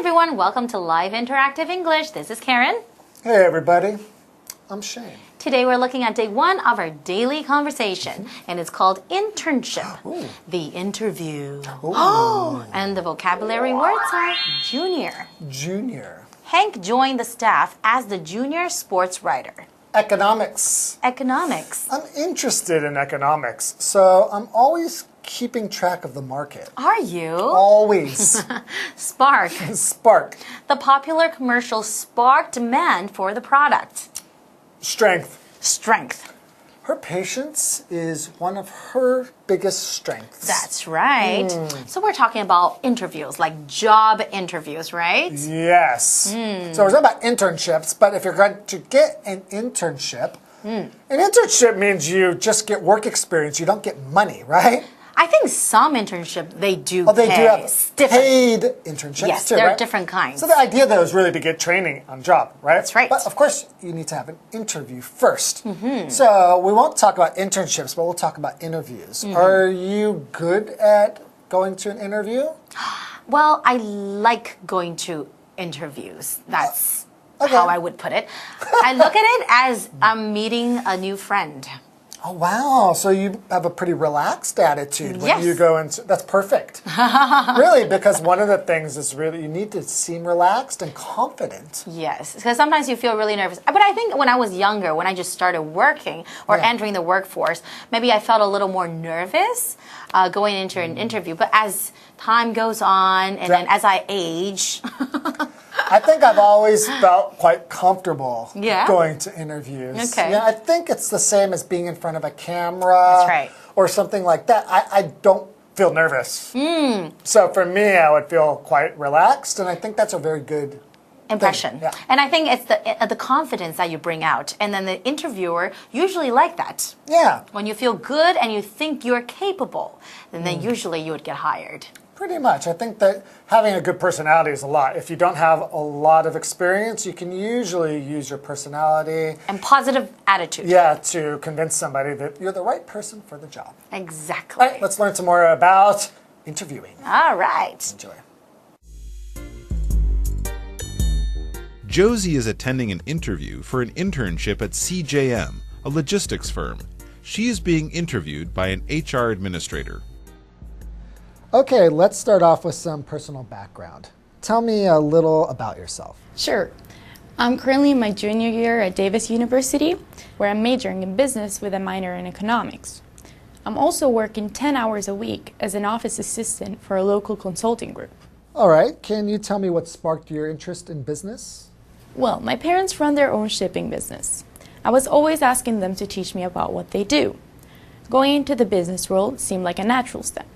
everyone, welcome to Live Interactive English. This is Karen. Hey everybody, I'm Shane. Today we're looking at day one of our daily conversation, and it's called internship. Ooh. The interview. Ooh. And the vocabulary words are junior. Junior. Hank joined the staff as the junior sports writer. Economics. Economics. I'm interested in economics, so I'm always keeping track of the market. Are you? Always. Spark. Spark. The popular commercial sparked demand for the product. Strength. Strength. Her patience is one of her biggest strengths. That's right. So we're talking about interviews, like job interviews, right? Yes. So we're talking about internships, but if you're going to get an internship, an internship means you just get work experience. You don't get money, right? I think some internship they do They pay. do have It's different. paid internships Yes, too, there are right? different kinds. So the idea though is really to get training on job, right? That's right. But of course you need to have an interview first. So we won't talk about internships, but we'll talk about interviews. Are you good at going to an interview? Well, I like going to interviews. That's Okay. how I would put it. I look at it as I'm meeting a new friend. Oh wow! So you have a pretty relaxed attitude when Yes. you go into. That's perfect. Really, because one of the things is really you need to seem relaxed and confident. Yes, because sometimes you feel really nervous. But I think when I was younger, when I just started working or Yeah. entering the workforce, maybe I felt a little more nervous going into an interview. But as time goes on and then as I age, I think I've always felt quite comfortable Yeah? going to interviews. Okay. Yeah, I think it's the same as being in front of a camera. That's right. Or something like that. I don't feel nervous. So for me, I would feel quite relaxed, and I think that's a very good impression. Yeah. And I think it's the confidence that you bring out. And then the interviewer usually like that. Yeah, When you feel good and you think you're capable, then usually you would get hired. pretty much. I think that having a good personality is a lot. If you don't have a lot of experience, you can usually use your personality, And positive attitude. to convince somebody that you're the right person for the job. Exactly. All right, let's learn some more about interviewing. All right. Enjoy. Josie is attending an interview for an internship at CJM, a logistics firm. She is being interviewed by an HR administrator. Okay, let's start off with some personal background. Tell me a little about yourself. Sure. I'm currently in my junior year at Davis University, where I'm majoring in business with a minor in economics. I'm also working 10 hours a week as an office assistant for a local consulting group. All right, can you tell me what sparked your interest in business? Well, my parents run their own shipping business. I was always asking them to teach me about what they do. Going into the business world seemed like a natural step.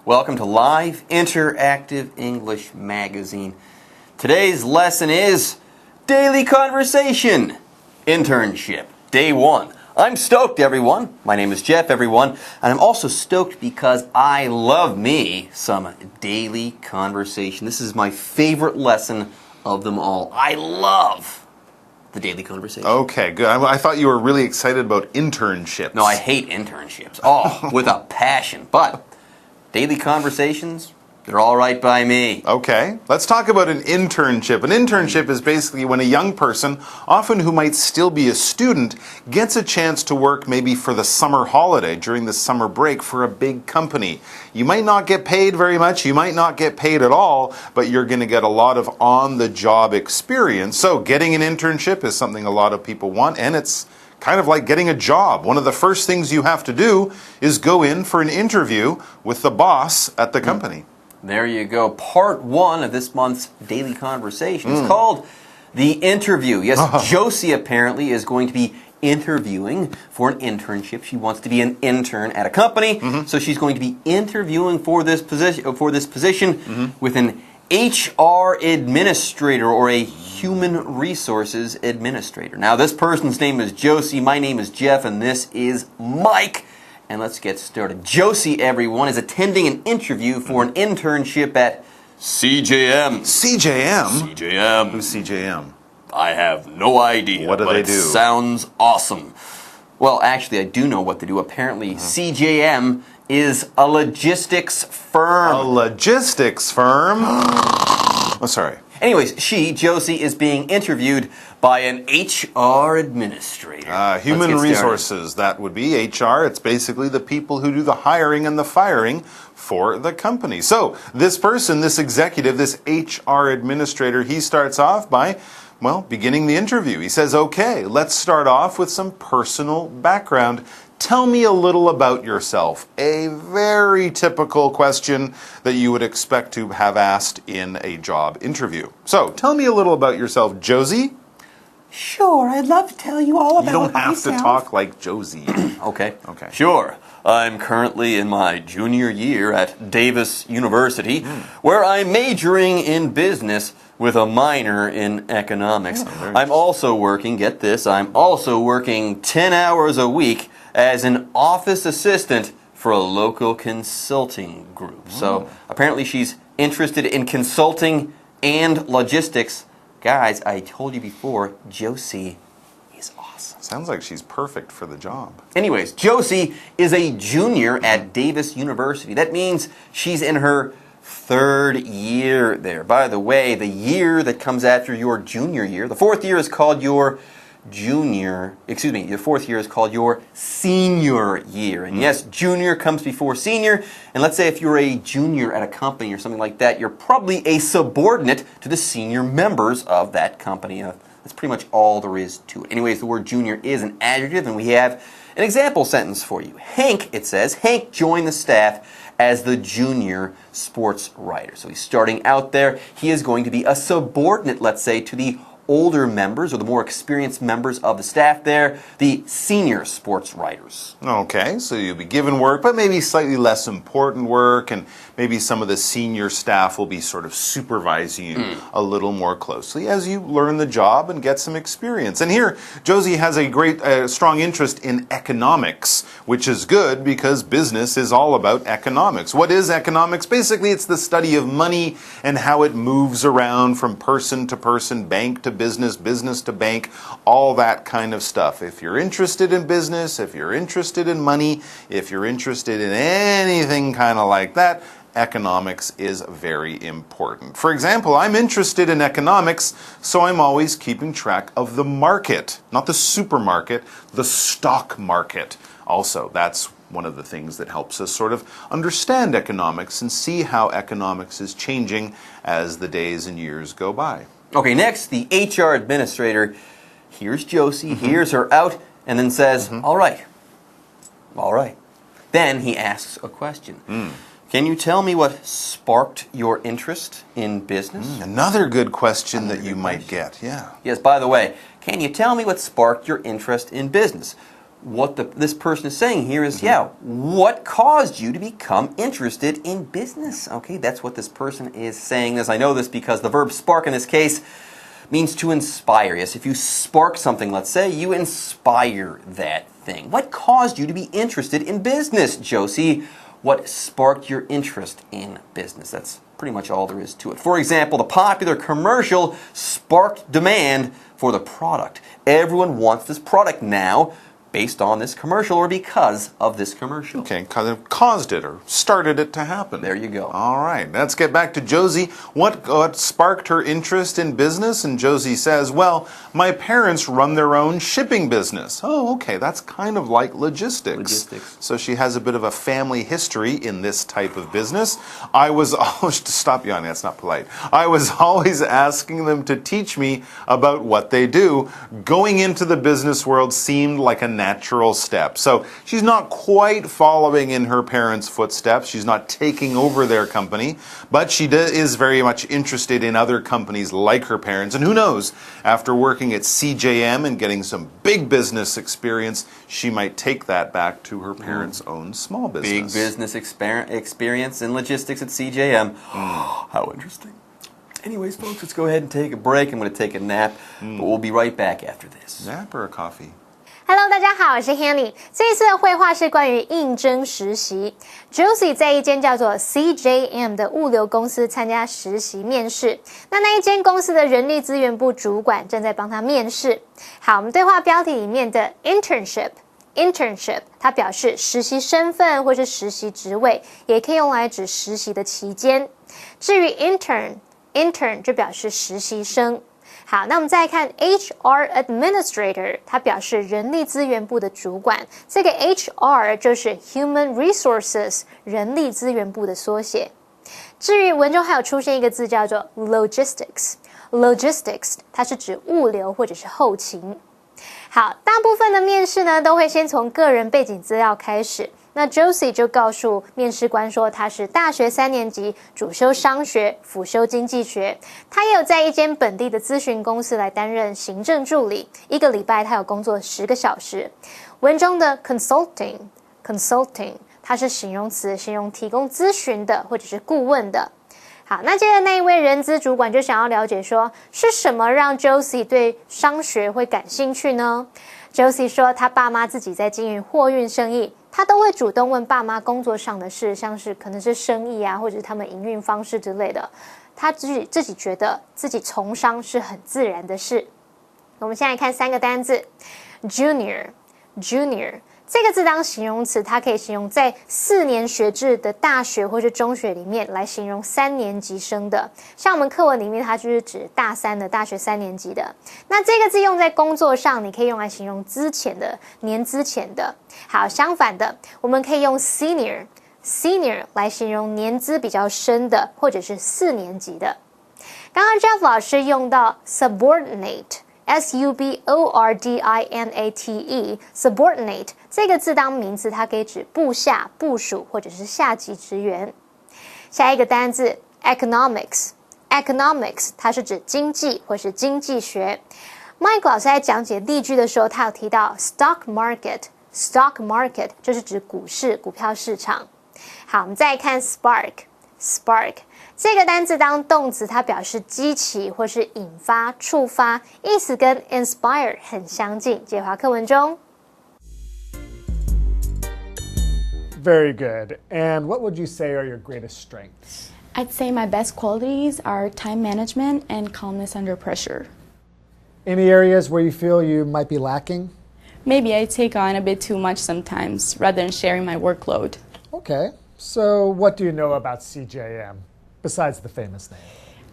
Welcome to Live Interactive English Magazine. Today's lesson is Daily Conversation, Internship, Day 1. I'm stoked, everyone. My name is Jeff, everyone. And I'm also stoked because I love me some daily conversation. This is my favorite lesson of them all. I love the daily conversation. Okay, good. I thought you were really excited about internships. No, I hate internships. Oh, with a passion. But daily conversations, they're all right by me. Okay, let's talk about an internship. An internship is basically when a young person, often who might still be a student, gets a chance to work maybe for the summer holiday, during the summer break for a big company. You might not get paid very much, you might not get paid at all, but you're going to get a lot of on-the-job experience. So getting an internship is something a lot of people want, and it's kind of like getting a job. One of the first things you have to do is go in for an interview with the boss at the company. There you go. Part 1 of this month's daily conversation is called The Interview. Yes, Josie apparently is going to be interviewing for an internship. She wants to be an intern at a company, so she's going to be interviewing for this position with an HR administrator or a human resources administrator. Now, this person's name is Josie, my name is Jeff, and this is Mike. And let's get started. Josie, everyone, is attending an interview for an internship at CJM. CJM? CJM. Who's CJM? I have no idea. What do but they it do? Sounds awesome. Well, actually, I do know what they do. Apparently, CJM is a logistics firm. A logistics firm? Oh, sorry. Anyways, Josie, is being interviewed by an HR administrator. Human resources, that would be HR. It's basically the people who do the hiring and the firing for the company. So this person, this executive, this HR administrator, he starts off by, well, beginning the interview. He says, okay, let's start off with some personal background. Tell me a little about yourself. A very typical question that you would expect to have asked in a job interview. So, tell me a little about yourself, Josie. Sure, I'd love to tell you all about myself. You don't have to talk like Josie. Okay. Okay. Sure. I'm currently in my junior year at Davis University, where I'm majoring in business with a minor in economics. I'm also working, get this, I'm also working 10 hours a week as an office assistant for a local consulting group. So apparently she's interested in consulting and logistics. Guys, I told you before, Josie is awesome. Sounds like she's perfect for the job. Anyways, Josie is a junior at Davis University. That means she's in her 3rd year there. By the way, the year that comes after your junior year, the 4th year is called your the 4th year is called your senior year. And yes, junior comes before senior. And let's say if you're a junior at a company or something like that, you're probably a subordinate to the senior members of that company. That's pretty much all there is to it. Anyways, the word junior is an adjective, and we have an example sentence for you. Hank, it says, Hank joined the staff as the junior sports writer. So he's starting out there. He is going to be a subordinate, let's say, to the older members or the more experienced members of the staff there, the senior sports writers. Okay, so you'll be given work, but maybe slightly less important work, and maybe some of the senior staff will be sort of supervising you a little more closely as you learn the job and get some experience. And here, Josie has a great, strong interest in economics, which is good because business is all about economics. What is economics? Basically, it's the study of money and how it moves around from person to person, bank to business, business to bank, all that kind of stuff. If you're interested in business, if you're interested in money, if you're interested in anything kind of like that, economics is very important. For example, I'm interested in economics, so I'm always keeping track of the market, not the supermarket, the stock market. Also, that's one of the things that helps us sort of understand economics and see how economics is changing as the days and years go by. Okay, next, the HR administrator hears Josie, hears her out, and then says, all right. Then he asks a question. Can you tell me what sparked your interest in business? Another good question that you might get, yeah. Yes, by the way, can you tell me what sparked your interest in business? What this person is saying here is, what caused you to become interested in business? Okay, that's what this person is saying. As I know this because the verb spark in this case means to inspire. Yes, if you spark something, let's say, you inspire that thing. What caused you to be interested in business, Josie? What sparked your interest in business? That's pretty much all there is to it. For example, the popular commercial sparked demand for the product. Everyone wants this product now, based on this commercial or because of this commercial. Okay, kind of caused it or started it to happen. There you go. All right, let's get back to Josie. What sparked her interest in business? And Josie says, well, my parents run their own shipping business. Oh, okay, that's kind of like logistics. So she has a bit of a family history in this type of business. I was always, stop yawning, that's not polite. I was always asking them to teach me about what they do. Going into the business world seemed like a natural step. So she's not quite following in her parents' footsteps. She's not taking over their company, but she is very much interested in other companies like her parents. And who knows, after working at CJM and getting some big business experience, she might take that back to her parents' own small business. Big business experience in logistics at CJM. How interesting. Anyways, folks, let's go ahead and take a break. I'm going to take a nap, but we'll be right back after this. Nap or a coffee? Hello， 大家好，我是 Hanny。这一次的绘画是关于应征实习。Josie 在一间叫做 CJM 的物流公司参加实习面试。那一间公司的人力资源部主管正在帮他面试。好，我们对话标题里面的 internship internship 它表示实习身份或是实习职位，也可以用来指实习的期间。至于 intern 就表示实习生。好，那我们再来看 HR Administrator， 它表示人力资源部的主管。这个 HR 就是 Human Resources 人力资源部的缩写。至于文中还有出现一个字叫做 Logistics， 它是指物流或者是后勤。好，大部分的面试呢都会先从个人背景资料开始。那 Josie 就告诉面试官说，他是大学3年级，主修商学，辅修经济学。他也有在一间本地的咨询公司来担任行政助理，一个礼拜他有工作10个小时。文中的 consulting 它是形容词，形容提供咨询的或者是顾问的。好，那接着那一位人资主管就想要了解说，是什么让 Josie 对商学会感兴趣呢？ Josie 说，他爸妈自己在经营货运生意，他都会主动问爸妈工作上的事，像是可能是生意啊，或者是他们营运方式之类的。他自己觉得自己从商是很自然的事。我们现在看3个单字 ，Junior 这个字当形容词，它可以形容在4年学制的大学或是中学里面来形容3年级生的。像我们课文里面，它就是指大3的大学3年级的。那这个字用在工作上，你可以用来形容资浅的、年资浅的。好，相反的，我们可以用 senior 来形容年资比较深的，或者是4年级的。刚刚 Jeff 老师用到 subordinate。subordinate subordinate 这个字当名词，它可以指部下、部属或者是下级职员。下一个单字 economics 它是指经济或是经济学。Mike 老师在讲解例句的时候，他有提到 stock market 就是指股市、股票市场。好，我们再来看 spark 这个单字当动词，它表示激起或是引发、触发，意思跟 inspire 很相近。解华课文中。Very good. And what would you say are your greatest strengths? I'd say my best qualities are time management and calmness under pressure. Any areas where you feel you might be lacking? Maybe I take on a bit too much sometimes, rather than sharing my workload. Okay. So what do you know about CJM, besides the famous name?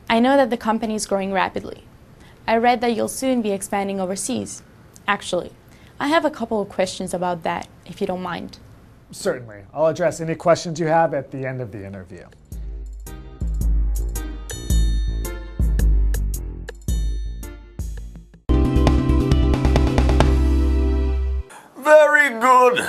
I know that the company is growing rapidly. I read that you'll soon be expanding overseas. Actually, I have a couple of questions about that, if you don't mind. Certainly. I'll address any questions you have at the end of the interview. Very good.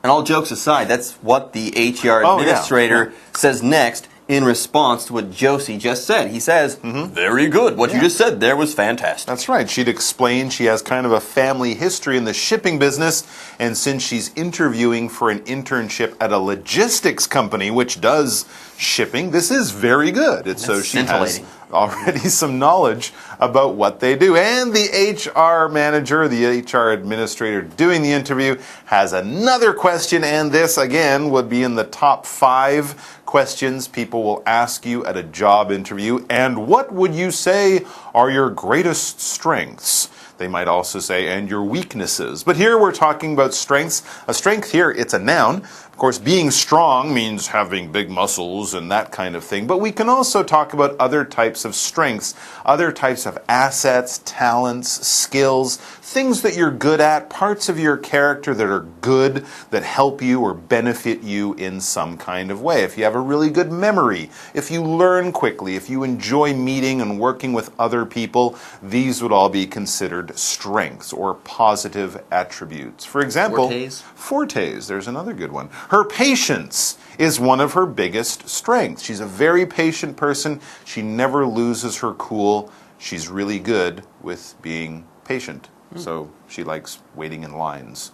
And all jokes aside, that's what the HR administrator says next in response to what Josie just said. He says, very good. What you just said there was fantastic. That's right. She'd explained she has kind of a family history in the shipping business, and since she's interviewing for an internship at a logistics company, which does shipping, this is very good. And so she has already some knowledge about what they do. And the HR manager, the HR administrator doing the interview, has another question, and this, again, would be in the top 5 questions people will ask you at a job interview. And what would you say are your greatest strengths? They might also say, and your weaknesses. But here we're talking about strengths. A strength here, it's a noun. Of course, being strong means having big muscles and that kind of thing. But we can also talk about other types of strengths, other types of assets, talents, skills, things that you're good at, parts of your character that are good, that help you or benefit you in some kind of way. If you have a really good memory, if you learn quickly, if you enjoy meeting and working with other people, these would all be considered strengths or positive attributes. For example, fortes, there's another good one. Her patience is one of her biggest strengths. She's a very patient person. She never loses her cool. She's really good with being patient. So she likes waiting in lines.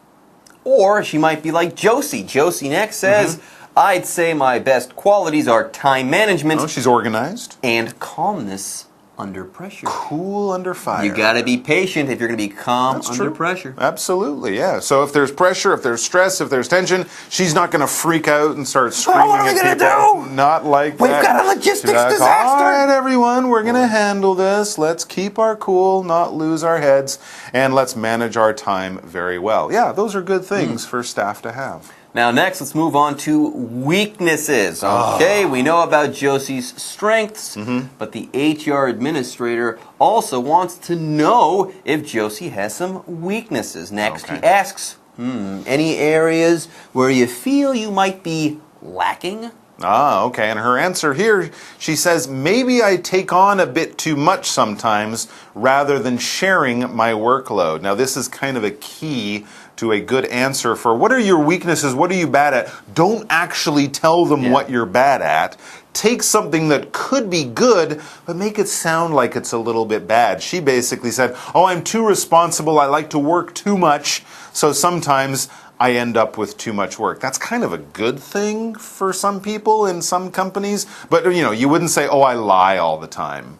Or she might be like Josie. Josie next says, I'd say my best qualities are time management. Oh, she's organized. And calmness under pressure. Cool under fire. You got to be patient if you're going to be calm under pressure. Absolutely, yeah. So if there's pressure, if there's stress, if there's tension, she's not going to freak out and start screaming what are we at gonna people. Not like We've that. got a logistics She's like, disaster. All right, everyone, we're going to handle this. Let's keep our cool, not lose our heads, and let's manage our time very well. Yeah, those are good things for staff to have. Now, next, let's move on to weaknesses. Okay, we know about Josie's strengths, but the HR administrator also wants to know if Josie has some weaknesses. Next, he asks, any areas where you feel you might be lacking? Okay. And her answer here, she says, maybe I take on a bit too much sometimes rather than sharing my workload. Now, this is kind of a key to a good answer for what are your weaknesses, what are you bad at? Don't actually tell them what you're bad at. Take something that could be good, but make it sound like it's a little bit bad. She basically said, oh, I'm too responsible, I like to work too much, so sometimes I end up with too much work. That's kind of a good thing for some people in some companies, but you wouldn't say, oh, I lie all the time.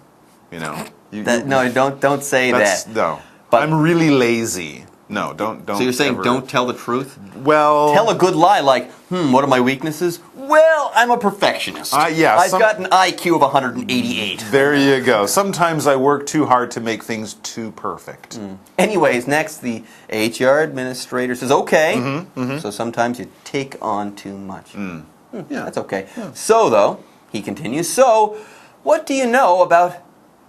No, don't say that. No, But I'm really lazy. No, don't. So you're saying ever. don't tell the truth? Well, Tell a good lie like, what are my weaknesses? Well, I'm a perfectionist. Yeah, I've got an IQ of 188. there you go. Sometimes I work too hard to make things too perfect. Anyways, next, the HR administrator says, okay, so sometimes you take on too much. Yeah, That's okay. So, though, he continues, so what do you know about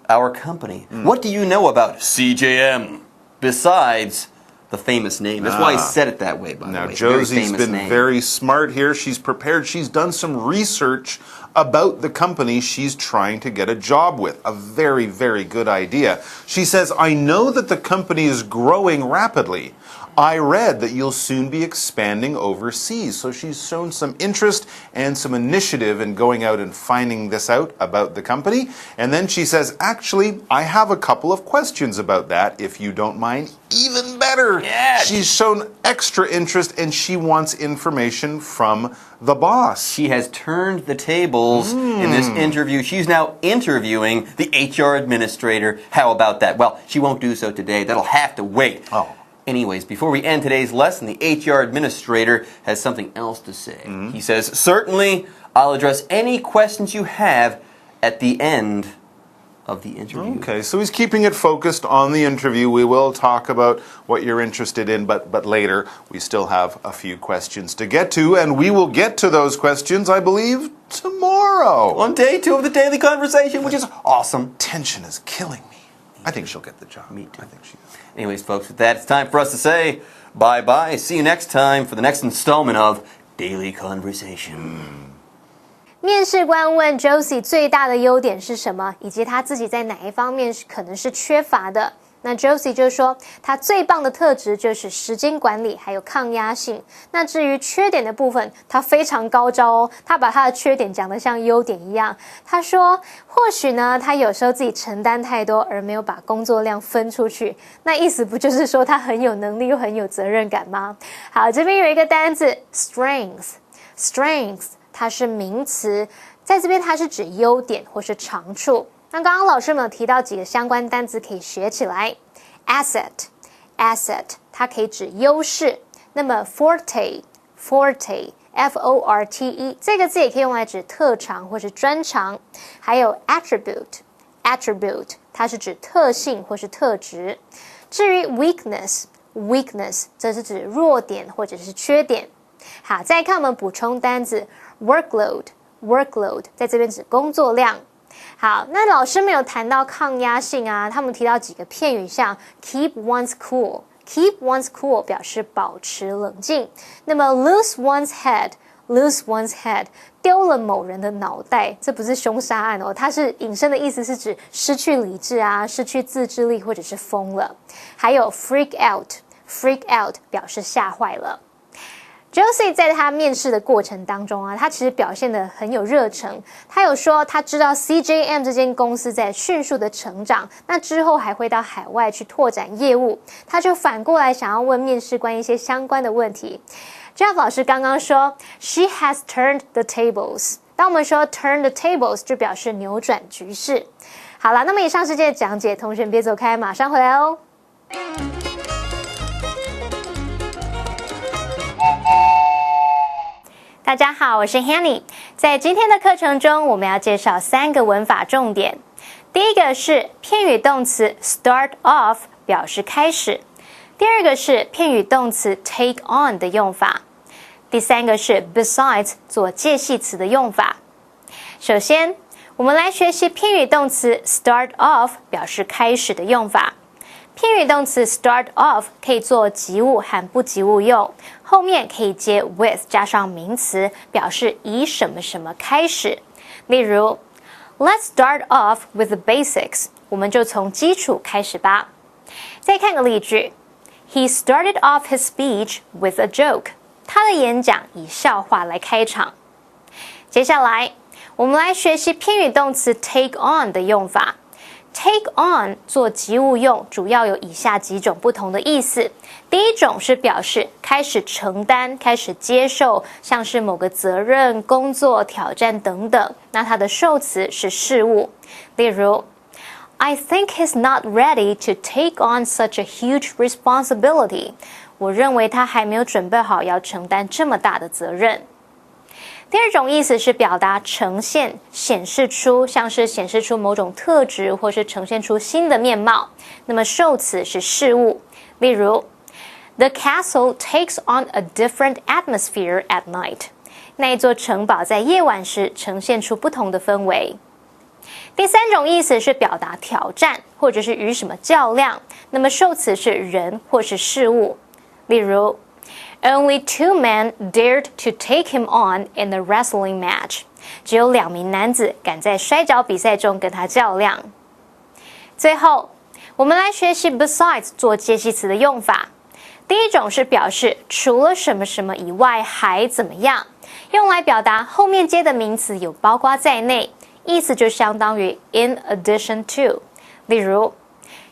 our company? What do you know about CJM besides the famous name? That's why he said it that way, by the way. Now, It's a very Josie's famous been name. very smart here. She's prepared. She's done some research about the company she's trying to get a job with. A very, very good idea. She says, I know that the company is growing rapidly. I read that you'll soon be expanding overseas. So she's shown some interest and some initiative in going out and finding this out about the company. And then she says, actually, I have a couple of questions about that, if you don't mind. Even better. Yeah. She's shown extra interest and she wants information from the boss. She has turned the tables in this interview. She's now interviewing the HR administrator. How about that? Well, she won't do so today. That'll have to wait. Oh. Anyways, before we end today's lesson, the HR administrator has something else to say. He says, certainly, I'll address any questions you have at the end of the interview. Okay, so he's keeping it focused on the interview. We will talk about what you're interested in, but later we still have a few questions to get to, and we will get to those questions, I believe, tomorrow. On day 2 of the daily conversation, which is awesome. Tension is killing me. I think she'll get the job. Me too. I think she will. Anyways, folks, with that, it's time for us to say bye-bye. See you next time for the next installment of Daily Conversation. 面试官问 Josie 最大的优点是什么，以及他自己在哪一方面可能是缺乏的。那 Josie 就说，他最棒的特质就是时间管理，还有抗压性。那至于缺点的部分，他非常高招哦，他把他的缺点讲得像优点一样。他说，或许呢，他有时候自己承担太多，而没有把工作量分出去。那意思不就是说他很有能力又很有责任感吗？好，这边有一个单字 strength， 它是名词，在这边它是指优点或是长处。那刚刚老师们有提到几个相关单词可以学起来 ，asset 它可以指优势，那么 forte F-O-R-T-E 这个字也可以用来指特长或是专长，还有 attribute 它是指特性或是特质。至于 weakness 则是指弱点或者是缺点。好，再看我们补充单字 workload 在这边指工作量。好，那老师们有谈到抗压性啊，他们提到几个片语，像 keep one's cool 表示保持冷静。那么 lose one's head 丢了某人的脑袋，这不是凶杀案哦，它是引申的意思是指失去理智啊，失去自制力或者是疯了。还有 freak out 表示吓坏了。Josie 在他面试的过程当中啊，他其实表现得很有热忱。他有说他知道 CJM 这间公司在迅速的成长，那之后还会到海外去拓展业务。他就反过来想要问面试官一些相关的问题。Jeff 老师刚刚说 She has turned the tables。当我们说 turn the tables 就表示扭转局势。好，好啦，那么以上是这些讲解，同学别走开，马上回来哦。大家好，我是 Hanny。在今天的课程中，我们要介绍3个文法重点。第一个是片语动词 start off 表示开始，第二个是片语动词 take on 的用法，第三个是 besides 做介系词的用法。首先，我们来学习片语动词 start off 表示开始的用法。片语动词 start off 可以做及物和不及物用，后面可以接 with 加上名词，表示以什么什么开始。例如 Let's start off with the basics， 我们就从基础开始吧。再看个例句 He started off his speech with a joke， 他的演讲以笑话来开场。接下来我们来学习片语动词 take on 的用法。Take on 做及物用，主要有以下几种不同的意思。第一种是表示开始承担、开始接受，像是某个责任、工作、挑战等等。那它的受词是事物。例如 I think he's not ready to take on such a huge responsibility。我认为他还没有准备好要承担这么大的责任。第二种意思是表达呈现、显示出，像是显示出某种特质，或是呈现出新的面貌。那么受词是事物。例如 The castle takes on a different atmosphere at night。那一座城堡在夜晚时呈现出不同的氛围。第三种意思是表达挑战，或者是与什么较量。那么受词是人或是事物。例如Only 2 men dared to take him on in the wrestling match。只有2名男子敢在摔跤比赛中跟他较量。最后，我们来学习 besides 做介系词的用法。第一种是表示除了什么什么以外还怎么样，用来表达后面接的名词有包括在内，意思就相当于 in addition to。例如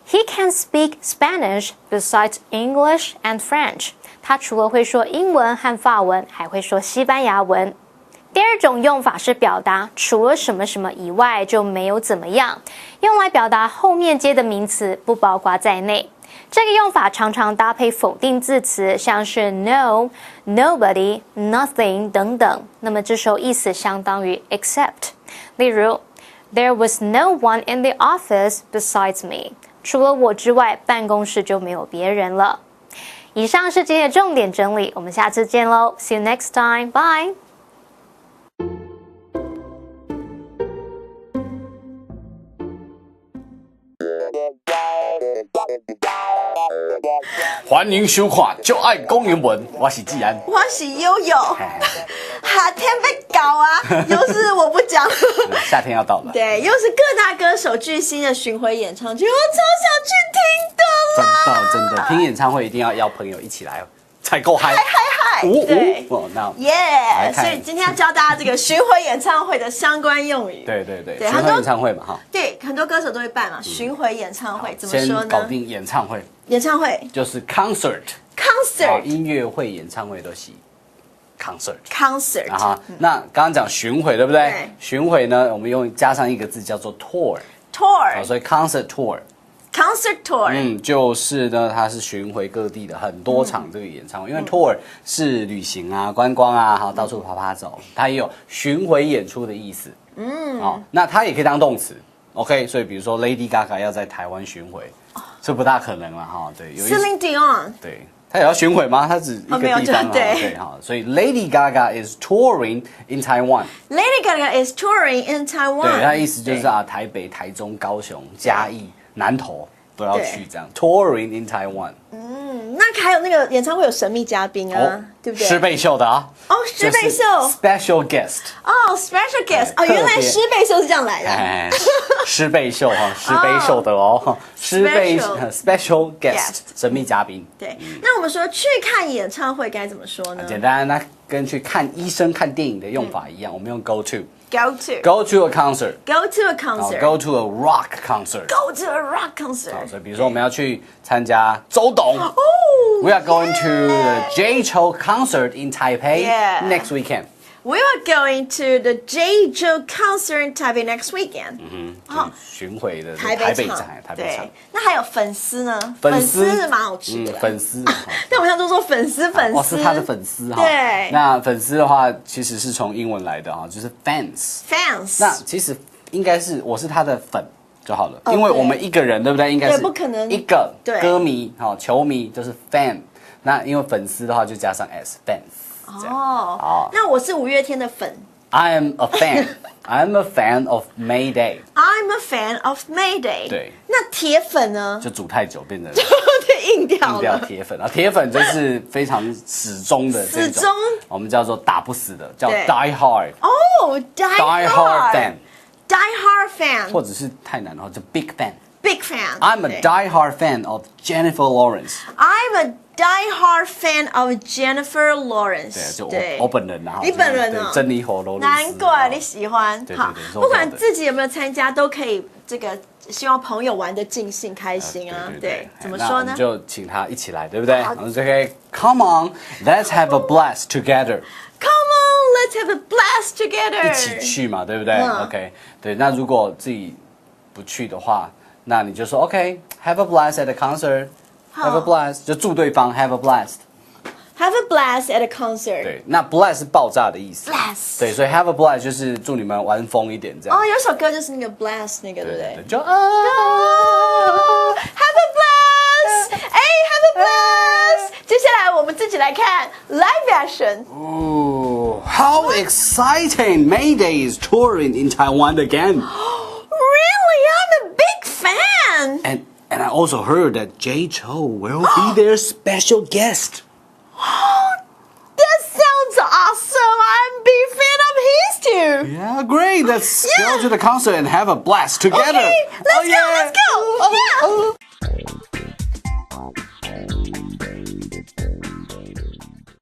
He can speak Spanish besides English and French。他除了会说英文和法文，还会说西班牙文。第二种用法是表达除了什么什么以外就没有怎么样，用来表达后面接的名词不包括在内。这个用法常常搭配否定字词，像是 no、nobody、nothing 等等。那么这时候意思相当于 except。例如 There was no one in the office besides me。除了我之外，办公室就没有别人了。以上是今天的重点整理，我们下次见喽 ！See you next time. Bye. 欢迎收看《就爱公园文》，我是季安，我是悠悠。夏天被搞啊，又是我不讲。夏天要到了，对，又是各大歌手巨星的巡回演唱会，我超想去听的啦！真的，听演唱会一定要邀朋友一起来，才够嗨！嗨！对，那耶！所以今天要教大家这个巡回演唱会的相关用语。对，巡回演唱会嘛，哈。对，很多歌手都会办嘛，巡回演唱会怎么说呢？先搞定演唱会。演唱会就是 concert， 音乐会、演唱会都是 concert。啊，那刚刚讲巡回对不对？对。巡回呢，我们加上一个字叫做 tour， 所以 concert tour。concert tour， 就是呢，它是巡回各地的很多场这个演唱会，因为 tour 是旅行啊、观光啊，还有到处爬走，它也有巡回演出的意思。那它也可以当动词。OK， 所以比如说 Lady Gaga 要在台湾巡回，这不大可能了哈。对，Celine Dion， 对，他也要巡回吗？他只一个地方对哈，所以 Lady Gaga is touring in Taiwan。Lady Gaga is touring in Taiwan。对，他的意思就是台北、台中、高雄、嘉义、南投都要去这样 touring in Taiwan。那还有那个演唱会有神秘嘉宾啊，对不对？施贝秀的啊。施贝秀 ，special guest。special guest。原来施贝秀是这样来的。施贝秀哈，施贝秀的哦，施贝 special guest 神秘嘉宾。对，那我们说去看演唱会该怎么说呢？简单，那跟去看医生、看电影的用法一样，我们用 go to。Go to a concert. Go to a concert. Go to a rock concert. Go to a rock concert. 所以比如说我们要去参加周董。We are going to the Jay Chou concert in Taipei next weekend. We are going to the J. Joe concert in Taipei next weekend. 巡回的台北场，对。那还有粉丝呢？粉丝是蛮好吃的。粉丝，但我们都说粉丝。哦，是他的粉丝哈。对。那粉丝的话，其实是从英文来的哈，就是 fans。那其实应该是我是他的粉就好了，因为我们一个人对不对？应该是不可能一个歌迷哈，球迷就是 fan。那因为粉丝的话就加上 s fans。哦。那我是五月天的粉。I am a fan. I'm a fan of Mayday. I'm a fan of Mayday. 对，那铁粉呢？就煮太久变成硬掉了。铁粉啊，铁粉就是非常始终的这种，我们叫做打不死的，叫 die hard。哦 ，die hard fan。die hard fan。或者是太难的话，就 big fan。big fan。I'm a die hard fan of Jennifer Lawrence. I'm a die hard fan of Jennifer Lawrence。对，我本人啊。你本人啊？珍妮佛罗伦斯。难怪你喜欢。对，不管自己有没有参加，都可以这个希望朋友玩得尽兴开心啊。对，怎么说呢？我们就请他一起来，对不对？我们就可以 Come on, let's have a blast together. Come on, let's have a blast together. 一起去嘛，对不对？OK， 对。那如果自己不去的话，那你就说 OK, have a blast at the concert. Have a blast， 就祝对方 have a blast。Have a blast at a concert。对，那 blast 是爆炸的意思。blast。对，所以 have a blast 就是祝你们玩疯一点这样。哦，有首歌就是那个 blast 那个，对不对？就have a blast， 哎 ，have a blast。接下来我们自己来看 live action。Oh, how exciting! Mayday is touring in Taiwan again. Really, I'm a big fan. And I also heard that Jay Chou will be their special guest. That sounds awesome. I'm a big fan of his too. Yeah, great. Let's go to the concert and have a blast together. Okay, let's go. Yeah.